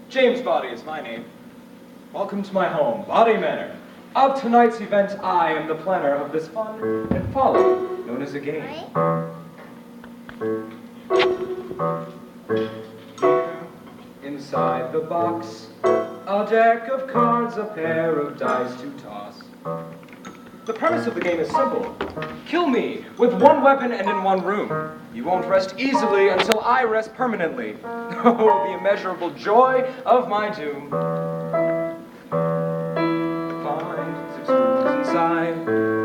James Body is my name. Welcome to my home, Body Manor. Of tonight's event, I am the planner of this fun and folly known as a game. Here, inside the box, a deck of cards, a pair of dice to toss. The premise of the game is simple. Kill me with one weapon and in one room. You won't rest easily until I rest permanently. Oh, the immeasurable joy of my doom. Find 6 rooms inside,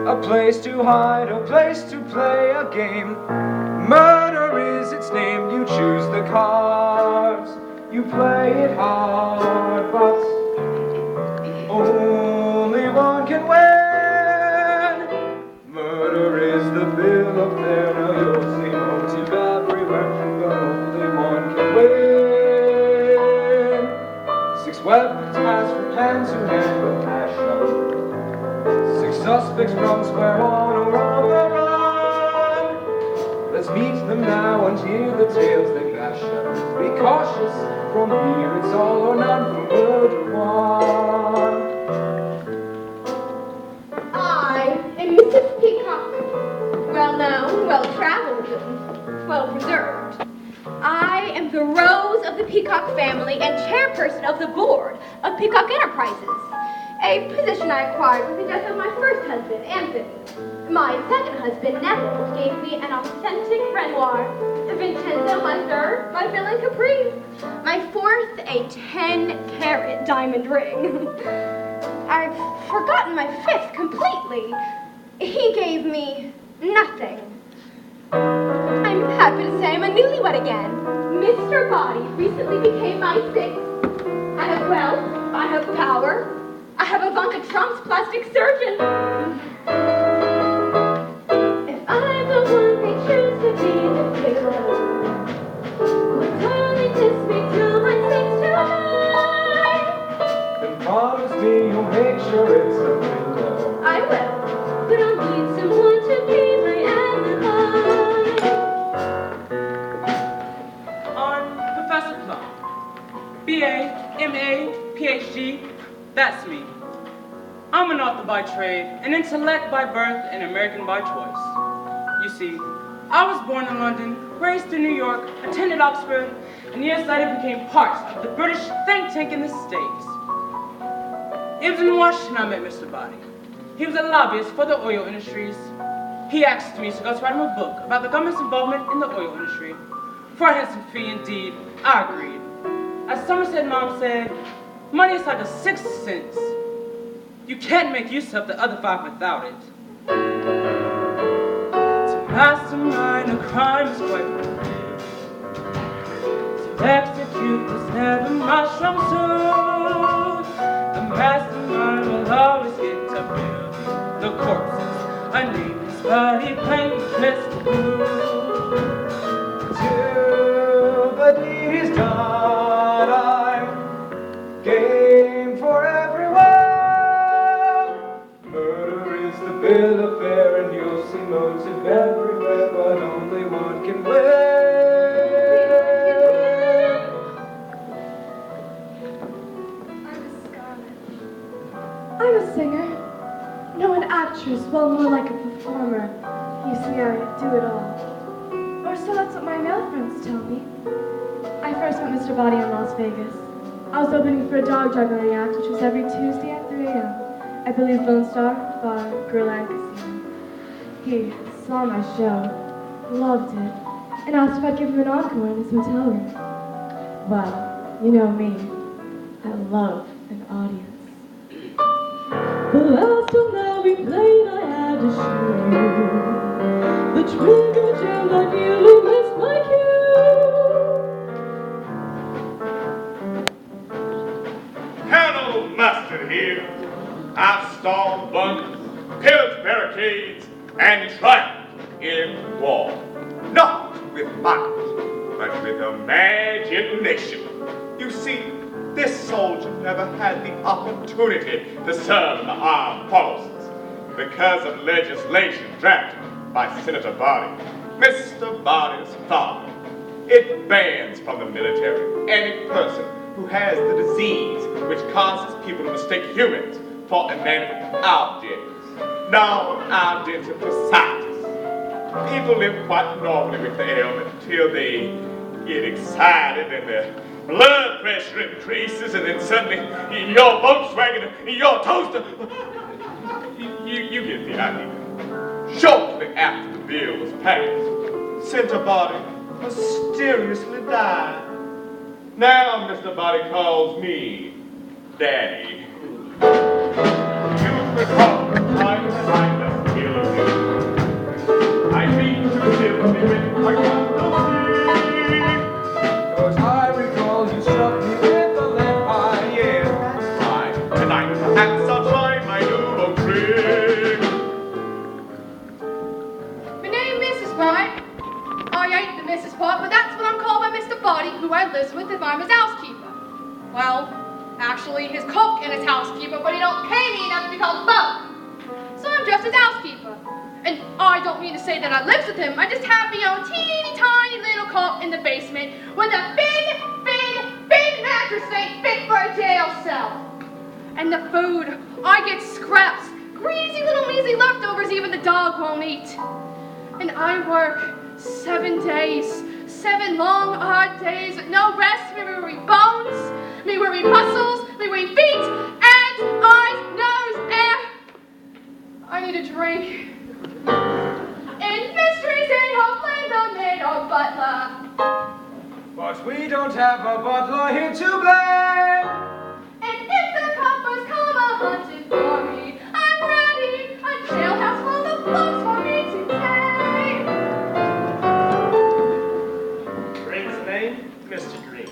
a place to hide, a place to play a game. Murder is its name, you choose the cards. You play it hard, but only one can win. Murder is the bill of fare, now you'll see motive everywhere, but only one can win. 6 weapons pass from hand to hand with passion. 6 suspects from square one or on the run. Let's meet them now and hear the tales they fashion. Be cautious, from here it's all or none for murder one. I am Mrs. Peacock, well-known, well-traveled, and well-preserved. I am the Rose of the Peacock family and chairperson of the board of Peacock Enterprises, a position I acquired with the death of my first husband, Anthony. My second husband, Neville, gave me an authentic Renoir, Vincenzo my third, my villain Caprice, my fourth, a 10-carat diamond ring. I've forgotten my fifth completely. He gave me nothing. I'm happy to say I'm a newlywed again. Mr. Body recently became my sixth. I have wealth, I have power, I have Ivanka Trump's plastic surgeon. If I'm the one they choose to be the hero, would totally kiss me till my six tonight. Then promise me you'll make sure it's a thriller. I will, but I'll need someone to be my alibi. I'm Professor Plum. B.A., M.A., Ph.D., that's me. I'm an author by trade, an intellect by birth, and American by choice. You see, I was born in London, raised in New York, attended Oxford, and years later became part of the British think tank in the States. It was in Washington I met Mr. Body. He was a lobbyist for the oil industries. He asked me to go to write him a book about the government's involvement in the oil industry. For a handsome fee, indeed, I agreed. As Somerset Maugham said, money is like a sixth sense. You can't make use of the other 5 without it. To mastermind a crime is quite to execute was never my strong suit. The mastermind will always get to build the corpses. I need his body plain Mr. Till the deed is done, I'm game for everyone. Murder is the bill of fare, and you'll see motive everywhere, but only one can win. I'm a singer. No, an actress, well, more like a performer. You see, I do it all. Or so that's what my male friends tell me. I first met Mr. Body in Las Vegas. I was opening for a dog juggling act, which was every Tuesday at 3 a.m. I believe Lone Star, Bar, Gorilla, and Casino. He saw my show, loved it, and asked if I'd give him an encore in his hotel room. Well, you know me. I love an audience. The last time that we played, I had to show the trigger jammed, I nearly missed my cue. Colonel Mustard here. I've stormed bunkers, pillaged barricades, and triumphed in war. Not with might, but with imagination. You see, this soldier never had the opportunity to serve in the armed forces because of legislation drafted by Senator Body, Mr. Body's father. It bans from the military any person who has the disease which causes people to mistake humans for inanimate objects, known identificatus. People live quite normally with the ailment until they get excited and their blood pressure increases, and then suddenly your Volkswagen, your toaster, you get the idea. Shortly after the bill was passed, Center Body mysteriously died. Now Mr. Body calls me Daddy. You recall the time that I left killing you. I mean to kill me with I got no sleep. Cause I recall you struck me with a lead pipe. Yeah, that's right. Tonight, and so try my new trick. My name is Mrs. White. I ain't the Mrs. White, but that's what I'm called by Mr. Body, who I lives with if I'm his housekeeper. Well, actually, his cook and his housekeeper, but he don't pay me enough to be called both. So I'm just his housekeeper. And I don't mean to say that I lives with him. I just have my own teeny tiny little cot in the basement with a big mattress that ain't fit for a jail cell. And the food, I get scraps, greasy little measly leftovers even the dog won't eat. And I work 7 days, 7 long, hard days with no rest, me weary bones, me weary muscles, me weary feet, and eyes, nose, air. I need a drink. In mysteries in Hopeland, no need no butler. But we don't have a butler here to blame. And if the coppers come a-hunting for me, I'm ready, a jailhouse full of books for me to take. Green's name? Mr. Green.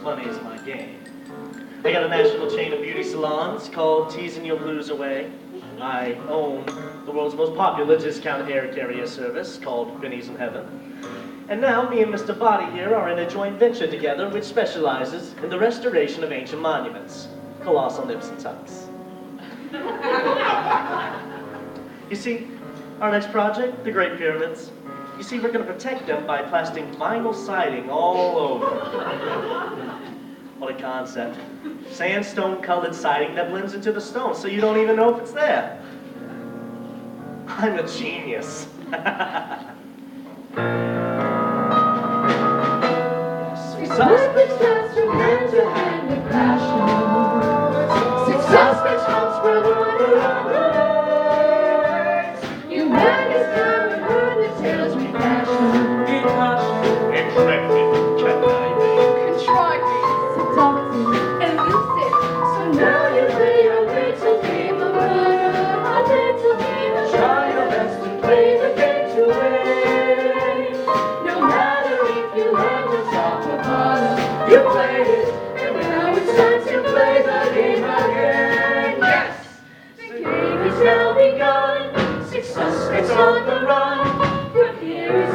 Money is my game. I got a national chain of beauty salons called Teasing Your Blues Away. I own the world's most popular discount air carrier service called Pennies in Heaven. And now me and Mr. Body here are in a joint venture together which specializes in the restoration of ancient monuments. Colossal nips and tucks. You see, our next project, the Great Pyramids, you see, we're going to protect them by plastering vinyl siding all over. What a concept. Sandstone-colored siding that blends into the stone so you don't even know if it's there. I'm a genius. Suspects dance from hand to hand in passion. 6 suspects transferred one another. You man is down and heard the tales we fashion. Intrepid, conniving, Contriving, Seductive, elusive, so now you play your little game of murder. A little game of try your best to play the game to win. No matter if you ever talk about it, you played it, and now it's time to play the game again. Yes, the game is now begun. 6 suspects on the run. From here is